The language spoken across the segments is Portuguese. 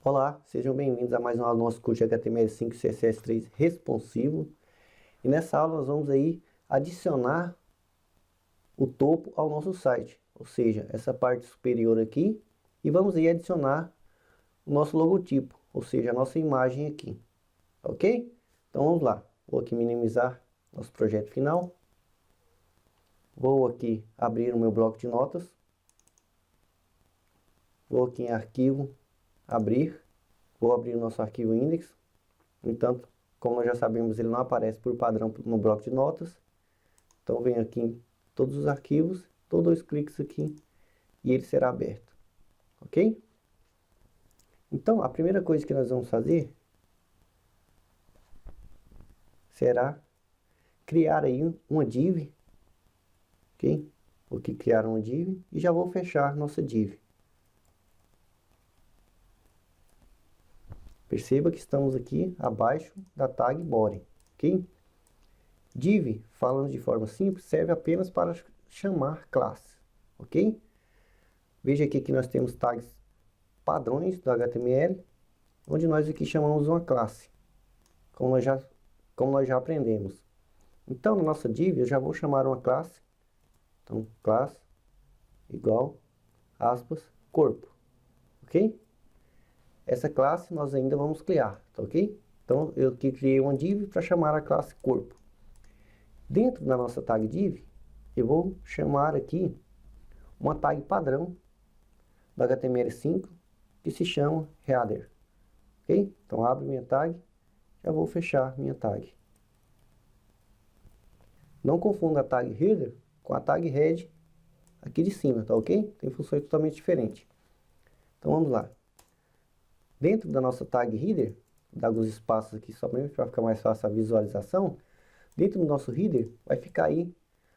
Olá, sejam bem-vindos a mais uma aula do nosso curso de HTML5 e CSS3 responsivo. E nessa aula nós vamos aí adicionar o topo ao nosso site, ou seja, essa parte superior aqui, e vamos aí adicionar o nosso logotipo, ou seja, a nossa imagem aqui, ok? Então vamos lá, vou aqui minimizar nosso projeto final, vou aqui abrir o meu bloco de notas, vou aqui em arquivo, abrir. Vou abrir o nosso arquivo index. No entanto, como nós já sabemos, ele não aparece por padrão no bloco de notas. Então, venho aqui em todos os arquivos, dou 2 cliques aqui e ele será aberto. Ok? Então, a primeira coisa que nós vamos fazer será criar aí uma div. Ok? Vou aqui criar uma div e já vou fechar nossa div. Perceba que estamos aqui abaixo da tag body, ok? Div, falando de forma simples, serve apenas para chamar classes, ok? Veja aqui que nós temos tags padrões do HTML, onde nós aqui chamamos uma classe, como nós já aprendemos. Então, na nossa div, eu já vou chamar uma classe. Então, classe igual, aspas, corpo, ok? Essa classe nós ainda vamos criar, tá ok? Então, eu aqui criei uma div para chamar a classe corpo. Dentro da nossa tag div, eu vou chamar aqui uma tag padrão do HTML5 que se chama header, ok? Então, abro minha tag, já vou fechar minha tag. Não confunda a tag header com a tag head aqui de cima, tá ok? Tem funções totalmente diferentes. Então, vamos lá. Dentro da nossa tag header, vou dar alguns espaços aqui somente para ficar mais fácil a visualização. Dentro do nosso header vai ficar aí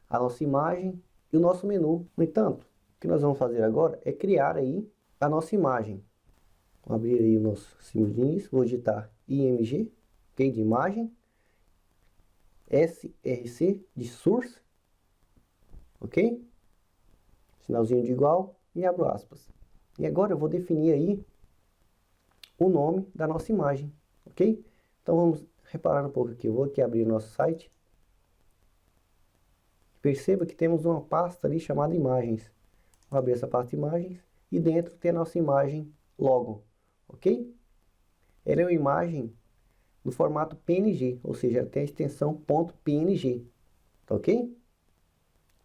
a nossa imagem e o nosso menu. No entanto, o que nós vamos fazer agora é criar aí a nossa imagem. Vou abrir aí o nosso símbolo de início, vou digitar img, ok, de imagem, src de source, ok? Sinalzinho de igual e abro aspas. E agora eu vou definir aí o nome da nossa imagem, ok? Então vamos reparar um pouco aqui. Eu vou aqui abrir o nosso site. Perceba que temos uma pasta ali chamada imagens. Vou abrir essa pasta imagens e dentro tem a nossa imagem logo, ok? Ela é uma imagem no formato PNG, ou seja, ela tem a extensão .png, tá ok?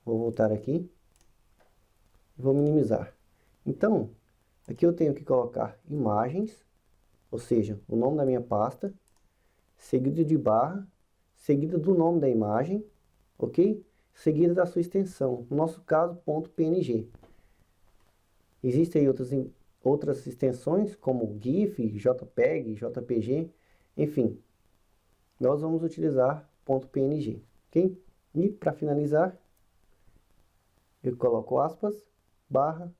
Vou voltar aqui e vou minimizar. Então, aqui eu tenho que colocar imagens, ou seja, o nome da minha pasta, seguido de barra, seguido do nome da imagem, ok? Seguido da sua extensão, no nosso caso, .png. Existem aí outras extensões, como GIF, JPEG, JPG, enfim. Nós vamos utilizar .png, ok? E, para finalizar, eu coloco aspas, barra,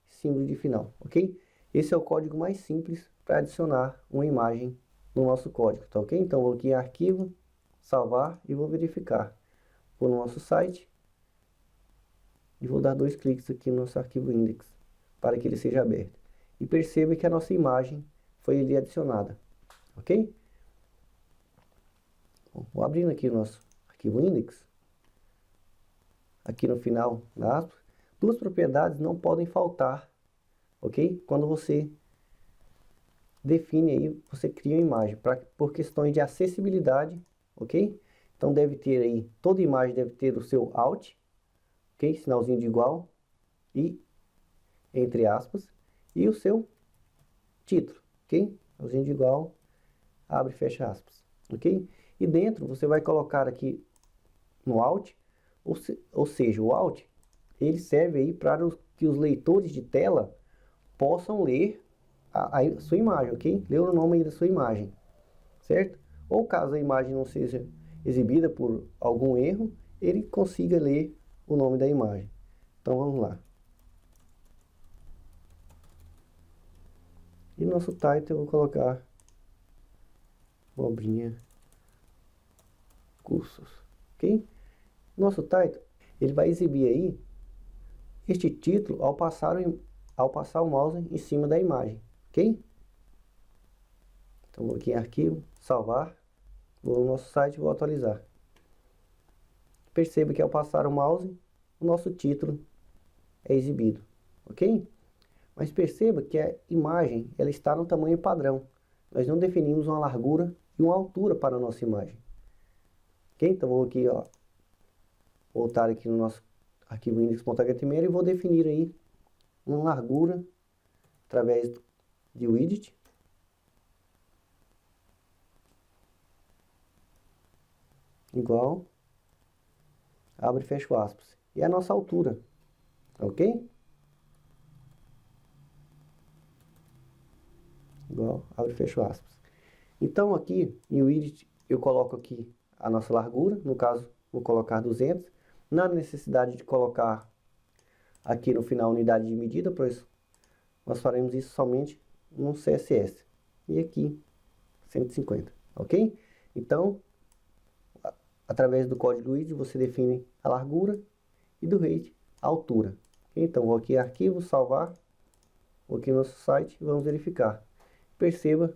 símbolo de final, ok? Esse é o código mais simples para adicionar uma imagem no nosso código, tá ok? Então, vou aqui em arquivo, salvar e vou verificar. Vou no nosso site e vou dar 2 cliques aqui no nosso arquivo index para que ele seja aberto. E perceba que a nossa imagem foi ali adicionada, ok? Bom, vou abrindo aqui o nosso arquivo index. Aqui no final da aspas, 2 propriedades não podem faltar, ok? Quando você define aí, você cria uma imagem, por questões de acessibilidade, ok? Então deve ter aí, toda imagem deve ter o seu alt, ok? Sinalzinho de igual, e, entre aspas, e o seu título, ok? Sinalzinho de igual, abre e fecha aspas, ok? E dentro você vai colocar aqui no alt, ou seja, o alt, ele serve aí para que os leitores de tela possam ler a sua imagem, ok? Ler o nome aí da sua imagem, certo? Ou caso a imagem não seja exibida por algum erro, ele consiga ler o nome da imagem. Então vamos lá. E no nosso title eu vou colocar abobrinha cursos, ok? Nosso title, ele vai exibir aí este título ao passar o mouse em cima da imagem, ok? Então vou aqui em arquivo, salvar, vou no nosso site e vou atualizar. Perceba que ao passar o mouse, o nosso título é exibido, ok? Mas perceba que a imagem ela está no tamanho padrão. Nós não definimos uma largura e uma altura para a nossa imagem. Ok? Então vou aqui, ó, voltar aqui no nosso arquivo index.html e vou definir aí uma largura através de widget. Igual, abre e fecha aspas. E a nossa altura, ok? Igual, abre e fecha aspas. Então aqui, em widget, eu coloco aqui a nossa largura, no caso, vou colocar 200. Não há necessidade de colocar aqui no final unidade de medida, pois nós faremos isso somente no CSS. E aqui, 150, ok? Então, através do código do widget, você define a largura e do height, a altura. Então, vou aqui em arquivo, salvar, vou aqui no nosso site e vamos verificar. Perceba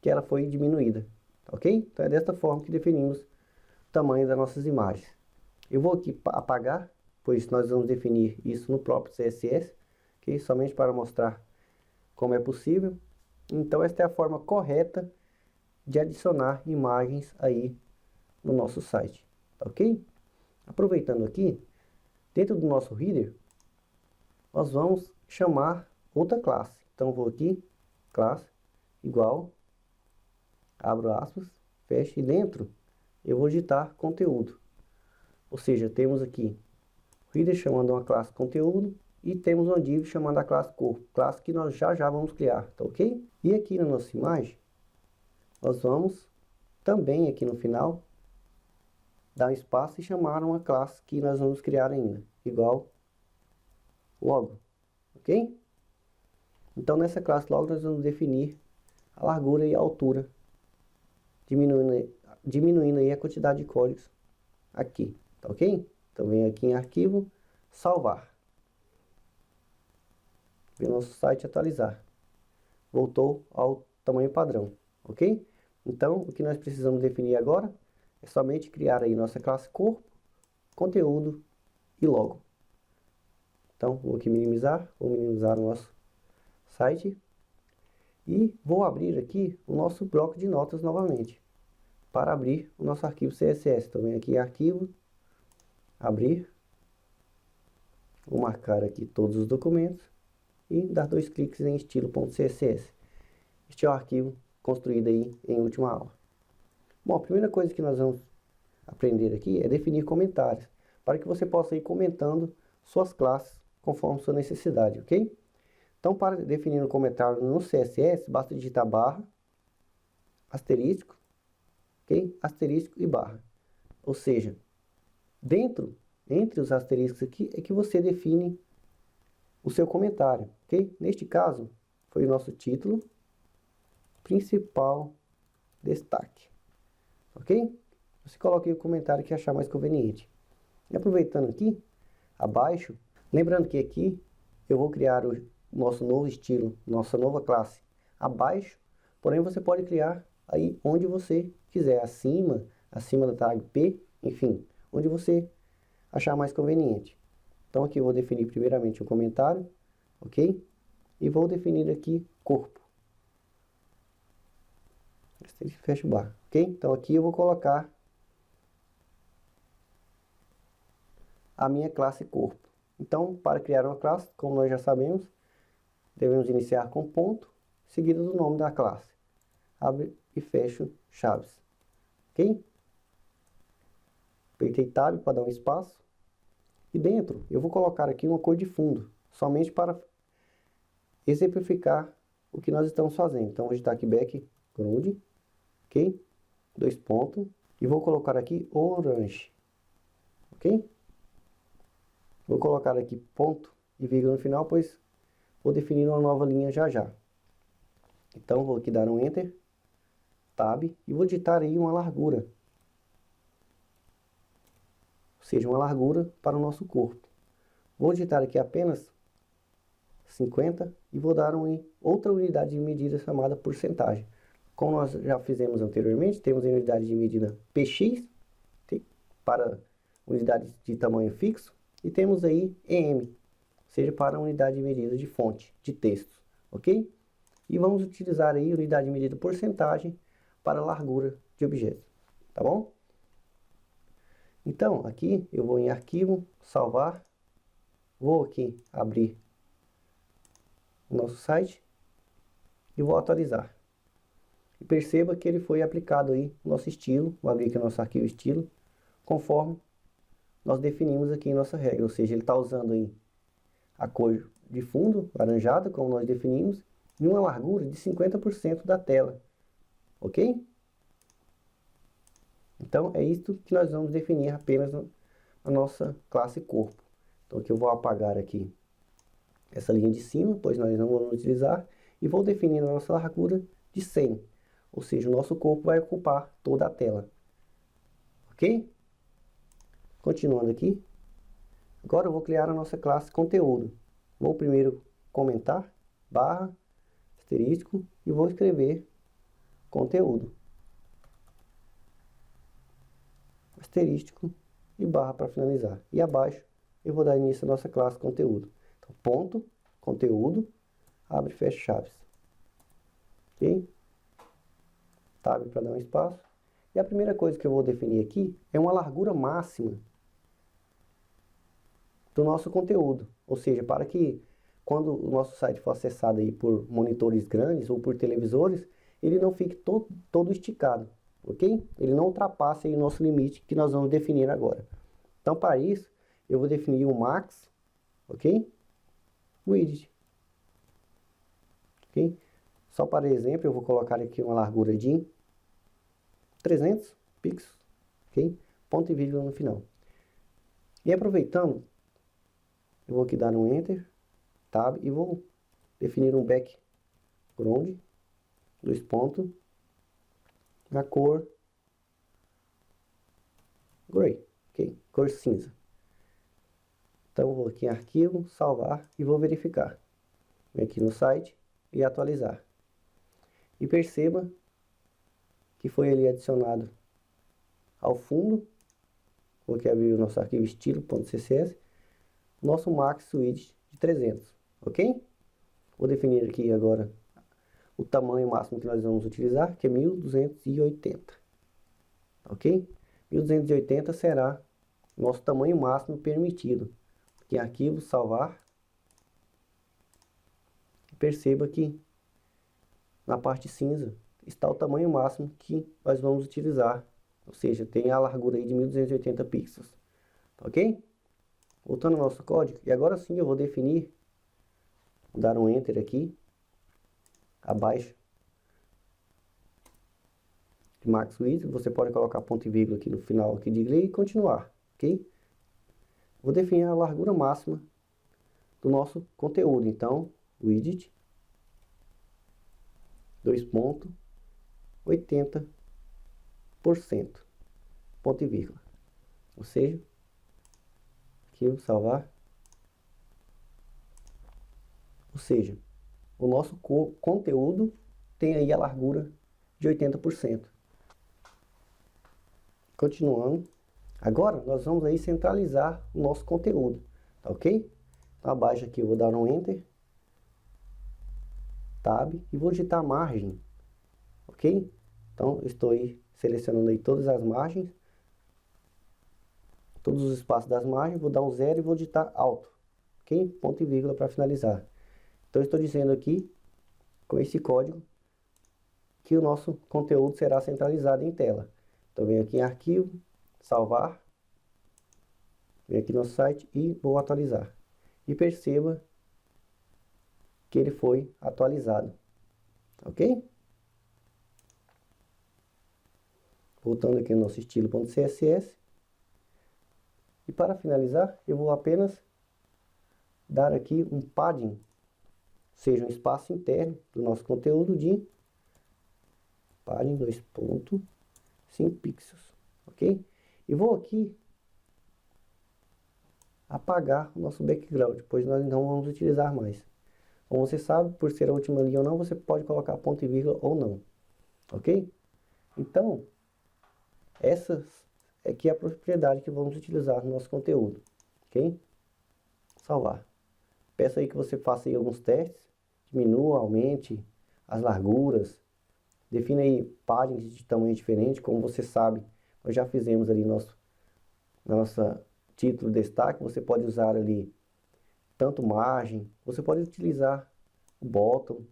que ela foi diminuída, ok? Então, é desta forma que definimos o tamanho das nossas imagens. Eu vou aqui apagar, pois nós vamos definir isso no próprio CSS, ok? Somente para mostrar como é possível. Então, esta é a forma correta de adicionar imagens aí no nosso site, ok? Aproveitando aqui, dentro do nosso header, nós vamos chamar outra classe. Então, vou aqui, classe, igual, abro aspas, fecho, e dentro eu vou digitar conteúdo. Ou seja, temos aqui o header chamando uma classe conteúdo e temos uma div chamando a classe corpo, classe que nós já vamos criar, tá ok? E aqui na nossa imagem, nós vamos também aqui no final dar um espaço e chamar uma classe que nós vamos criar ainda, igual logo, ok? Então nessa classe logo nós vamos definir a largura e a altura, diminuindo aí a quantidade de códigos aqui, tá ok? Então vem aqui em arquivo, salvar. Vem nosso site atualizar. Voltou ao tamanho padrão, ok? Então o que nós precisamos definir agora é somente criar aí nossa classe corpo, conteúdo e logo. Então vou aqui minimizar, vou minimizar o nosso site e vou abrir aqui o nosso bloco de notas novamente para abrir o nosso arquivo CSS. Então, venho aqui em arquivo, abrir, vou marcar aqui todos os documentos e dar 2 cliques em estilo.css. Este é o arquivo construído aí em última aula. Bom, a primeira coisa que nós vamos aprender aqui é definir comentários, para que você possa ir comentando suas classes conforme sua necessidade, ok? Então, para definir um comentário no CSS, basta digitar barra, asterisco, ok? Asterisco e barra. Ou seja, entre os asteriscos aqui, é que você define o seu comentário, ok? Neste caso, foi o nosso título, principal destaque, ok? Você coloca aí o comentário que achar mais conveniente. E aproveitando aqui, abaixo, lembrando que aqui eu vou criar o nosso novo estilo, nossa nova classe abaixo, porém você pode criar aí onde você quiser, acima da tag P, enfim, onde você achar mais conveniente. Então aqui eu vou definir primeiramente o comentário, ok? E vou definir aqui corpo. Fecha o bar, ok? Então aqui eu vou colocar a minha classe corpo. Então, para criar uma classe, como nós já sabemos, devemos iniciar com ponto, seguido do nome da classe. Abre e fecho chaves, ok? Apertei Tab para dar um espaço. E dentro, eu vou colocar aqui uma cor de fundo, somente para exemplificar o que nós estamos fazendo. Então, vou digitar aqui background, ok? 2 pontos. E vou colocar aqui orange, ok? Vou colocar aqui ponto e vírgula no final, pois vou definir uma nova linha já. Então, vou aqui dar um Enter, Tab, e vou digitar aí uma largura. Ou seja, uma largura para o nosso corpo. Vou digitar aqui apenas 50 e vou dar outra unidade de medida chamada porcentagem. como nós já fizemos anteriormente, temos a unidade de medida px, para unidade de tamanho fixo, e temos aí em, ou seja, para a unidade de medida de fonte, de texto, ok? E vamos utilizar aí a unidade de medida porcentagem para a largura de objeto, tá bom? Então, aqui eu vou em arquivo, salvar, vou aqui abrir o nosso site e vou atualizar. E perceba que ele foi aplicado aí no nosso estilo, vou abrir aqui o nosso arquivo estilo, conforme nós definimos aqui em nossa regra, ou seja, ele está usando aí a cor de fundo, laranjada, como nós definimos, e uma largura de 50% da tela, ok? Então, é isso que nós vamos definir apenas na nossa classe corpo. Então, aqui eu vou apagar aqui essa linha de cima, pois nós não vamos utilizar, e vou definir a nossa largura de 100, ou seja, o nosso corpo vai ocupar toda a tela, ok? Continuando aqui, agora eu vou criar a nossa classe conteúdo. Vou primeiro comentar, barra, asterisco, e vou escrever conteúdo. Asterístico e barra para finalizar. E abaixo eu vou dar início à nossa classe conteúdo. Então, ponto, conteúdo, abre e fecha chaves. Ok? Tab para dar um espaço. E a primeira coisa que eu vou definir aqui é uma largura máxima do nosso conteúdo. Ou seja, para que quando o nosso site for acessado aí por monitores grandes ou por televisores, ele não fique todo esticado, ok? Ele não ultrapasse aí o nosso limite que nós vamos definir agora. Então, para isso, eu vou definir o max, ok? Widget, ok? Só para exemplo, eu vou colocar aqui uma largura de 300 pixels, ok? Ponto e vírgula no final. E aproveitando, eu vou aqui dar um Enter, Tab, e vou definir um background, 2 pontos, na cor gray, ok? Cor cinza. Então, vou aqui em arquivo, salvar e vou verificar. Vem aqui no site e atualizar. E perceba que foi ali adicionado ao fundo, vou aqui abrir o nosso arquivo estilo.css, nosso max width de 300, ok? Vou definir aqui agora o tamanho máximo que nós vamos utilizar, que é 1280, ok? 1280 será o nosso tamanho máximo permitido. Aqui em arquivo, salvar. Perceba que na parte cinza está o tamanho máximo que nós vamos utilizar, ou seja, tem a largura aí de 1280 pixels, ok? Voltando ao nosso código, e agora sim eu vou definir, vou dar um Enter aqui, abaixo de max width, você pode colocar ponto e vírgula aqui no final aqui de inglês e continuar, ok? Vou definir a largura máxima do nosso conteúdo, então, widget, 2.80%, ponto e vírgula, ou seja, aqui eu vou salvar, ou seja, o nosso conteúdo tem aí a largura de 80%. Continuando, agora nós vamos aí centralizar o nosso conteúdo, tá ok? Então abaixo aqui eu vou dar um Enter, Tab e vou digitar margem, ok? Então eu estou aí selecionando aí todas as margens, todos os espaços das margens, vou dar um 0 e vou digitar Alto, ok? Ponto e vírgula para finalizar. Então eu estou dizendo aqui, com esse código, que o nosso conteúdo será centralizado em tela. Então venho aqui em arquivo, salvar, venho aqui no site e vou atualizar. E perceba que ele foi atualizado, ok? Voltando aqui no nosso estilo.css. E para finalizar, eu vou apenas dar aqui um padding, ou seja, um espaço interno do nosso conteúdo de padding 2.5 pixels, ok? E vou aqui apagar o nosso background, pois nós não vamos utilizar mais. Como você sabe, por ser a última linha ou não, você pode colocar ponto e vírgula ou não. ok? Então, essas é que é a propriedade que vamos utilizar no nosso conteúdo, ok? Salvar. Peço aí que você faça aí alguns testes, diminua, aumente as larguras, defina aí páginas de tamanho diferente, como você sabe, nós já fizemos ali nossa título destaque, você pode usar ali tanto margem, você pode utilizar o bottom,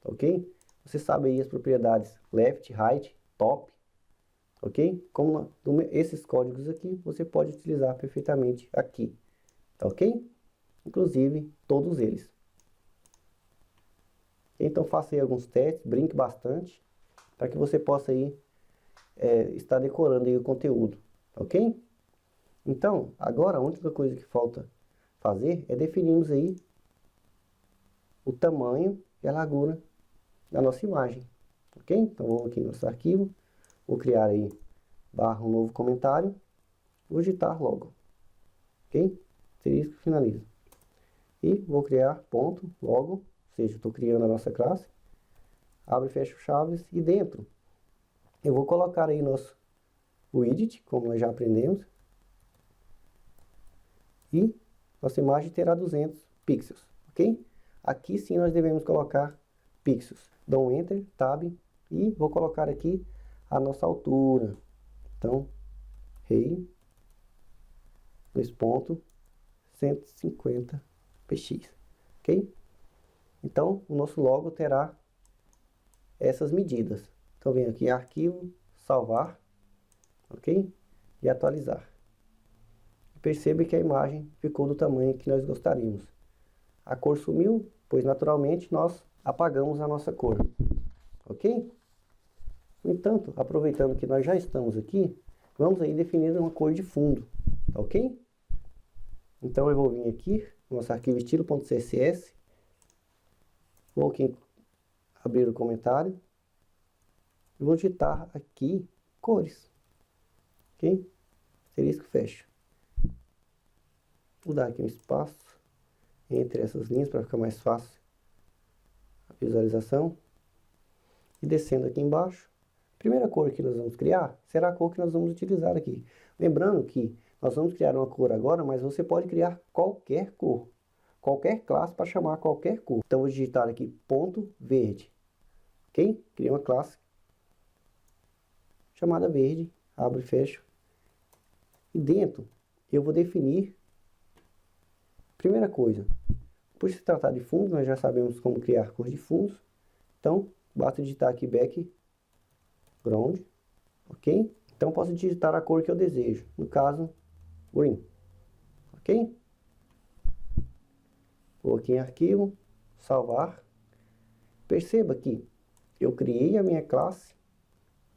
ok? Você sabe aí as propriedades left, right, top, ok? Como esses códigos aqui, você pode utilizar perfeitamente aqui, tá ok? Inclusive, todos eles. Então, faça aí alguns testes, brinque bastante, para que você possa aí, estar decorando aí o conteúdo, ok? Então, agora a única coisa que falta fazer é definirmos aí o tamanho e a largura da nossa imagem, ok? Então, vou aqui no nosso arquivo, vou criar aí um novo comentário, vou digitar logo, ok? Seria isso que finaliza. E vou criar ponto logo, ou seja, estou criando a nossa classe, abre e fecha chaves, e dentro eu vou colocar aí nosso widget, como nós já aprendemos, e nossa imagem terá 200 pixels, ok? Aqui sim nós devemos colocar pixels. Dou um Enter, Tab, e vou colocar aqui a nossa altura. Então, rei, 2.150 px, ok? Então, o nosso logo terá essas medidas. Então, venho aqui em Arquivo, Salvar, ok? E atualizar. Perceba que a imagem ficou do tamanho que nós gostaríamos. A cor sumiu, pois naturalmente nós apagamos a nossa cor, ok? No entanto, aproveitando que nós já estamos aqui, vamos aí definir uma cor de fundo, tá ok? Então eu vou vir aqui, no nosso arquivo estilo.css, vou aqui abrir o comentário, e vou digitar aqui cores, ok? Seria isso que fecha. Vou dar aqui um espaço entre essas linhas para ficar mais fácil a visualização. E descendo aqui embaixo, a primeira cor que nós vamos criar será a cor que nós vamos utilizar aqui. Lembrando que nós vamos criar uma cor agora, mas você pode criar qualquer cor, qualquer classe para chamar qualquer cor. Então, vou digitar aqui ponto verde, ok? Criei uma classe chamada verde, abro e fecho. E dentro eu vou definir, primeira coisa, por se tratar de fundo, nós já sabemos como criar cor de fundos. Então, basta digitar aqui background, ok? Então, posso digitar a cor que eu desejo, no caso, green, ok? Vou aqui em arquivo, salvar. Perceba que eu criei a minha classe,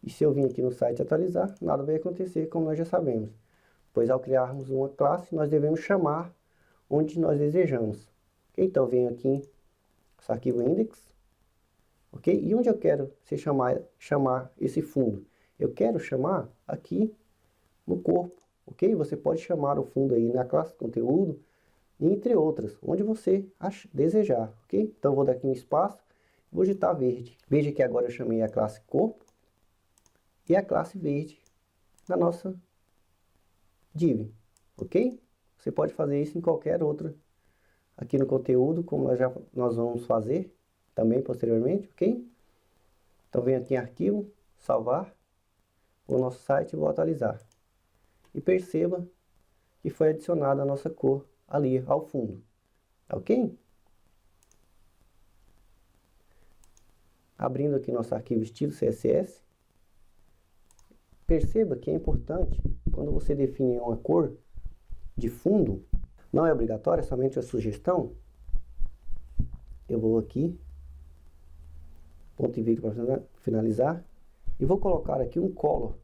e se eu vir aqui no site atualizar, nada vai acontecer, como nós já sabemos. Pois ao criarmos uma classe, nós devemos chamar onde nós desejamos. Okay? Então, venho aqui no arquivo index, ok? E onde eu quero chamar esse fundo? Eu quero chamar aqui no corpo, ok? Você pode chamar o fundo aí na classe conteúdo, entre outras, onde você desejar, ok? Então, vou dar aqui um espaço, vou digitar verde. Veja que agora eu chamei a classe corpo e a classe verde da nossa div, ok? Você pode fazer isso em qualquer outra aqui no conteúdo, como nós vamos fazer também posteriormente, ok? Então, venho aqui em arquivo, salvar, vou ao nosso site e vou atualizar. E perceba que foi adicionada a nossa cor ali ao fundo, ok? Abrindo aqui nosso arquivo estilo CSS, perceba que é importante, quando você define uma cor de fundo, não é obrigatório, é somente a sugestão. Eu vou aqui, ponto e vírgula para finalizar, e vou colocar aqui um color.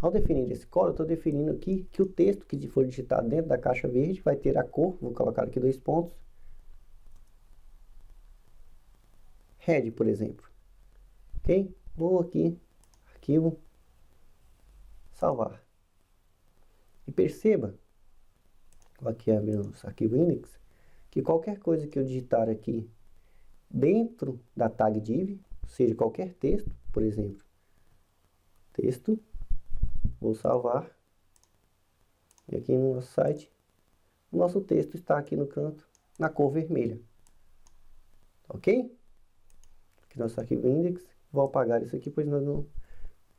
Ao definir esse color, eu estou definindo aqui que o texto que for digitado dentro da caixa verde vai ter a cor, vou colocar aqui 2 pontos, red, por exemplo. Ok? Vou aqui, arquivo, salvar. E perceba, vou aqui abrir o arquivo index, que qualquer coisa que eu digitar aqui dentro da tag div, seja qualquer texto, por exemplo, texto, vou salvar, e aqui no nosso site, o nosso texto está aqui no canto, na cor vermelha, ok? Aqui nosso arquivo index, vou apagar isso aqui, pois nós não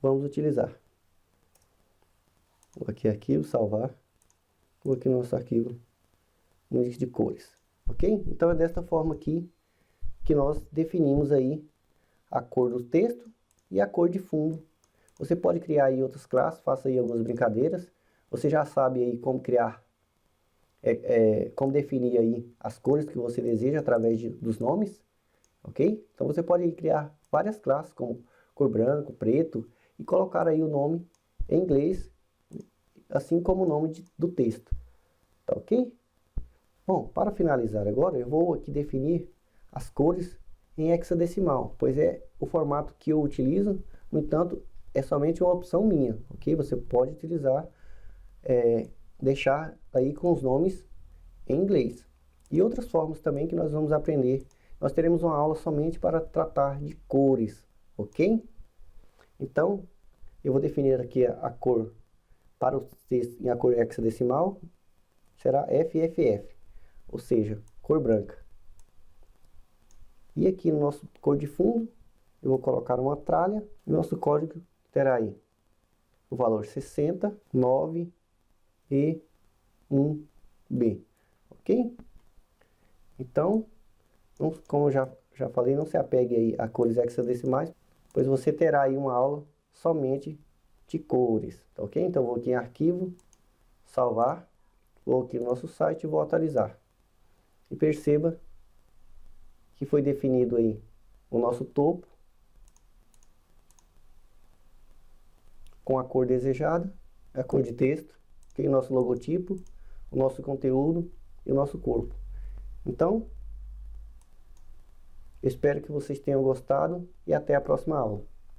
vamos utilizar. Vou aqui arquivo, salvar, vou aqui no nosso arquivo index de cores, ok? Então é desta forma aqui que nós definimos aí a cor do texto e a cor de fundo. Você pode criar aí outras classes, faça aí algumas brincadeiras. Você já sabe aí como criar, como definir aí as cores que você deseja através dos nomes, ok? Então você pode criar várias classes, como cor branco, preto, e colocar aí o nome em inglês, assim como o nome do texto, tá ok? Bom, para finalizar agora, eu vou aqui definir as cores em hexadecimal, pois é o formato que eu utilizo. No entanto, é somente uma opção minha, ok? Você pode utilizar, deixar aí com os nomes em inglês. E outras formas também que nós vamos aprender. Nós teremos uma aula somente para tratar de cores, ok? Então, eu vou definir aqui a cor para o texto em a cor hexadecimal, será FFF, ou seja, cor branca. E aqui no nosso cor de fundo, eu vou colocar uma tralha, e nosso código terá aí o valor 60, 9 e 1B, ok? Então, como eu já falei, não se apegue aí a cores hexadecimais, pois você terá aí uma aula somente de cores, tá ok? Então, vou aqui em arquivo, salvar, vou aqui no nosso site e vou atualizar. E perceba que foi definido aí o nosso topo com a cor desejada, a cor de texto, okay? O nosso logotipo, o nosso conteúdo e o nosso corpo. Então, eu espero que vocês tenham gostado e até a próxima aula.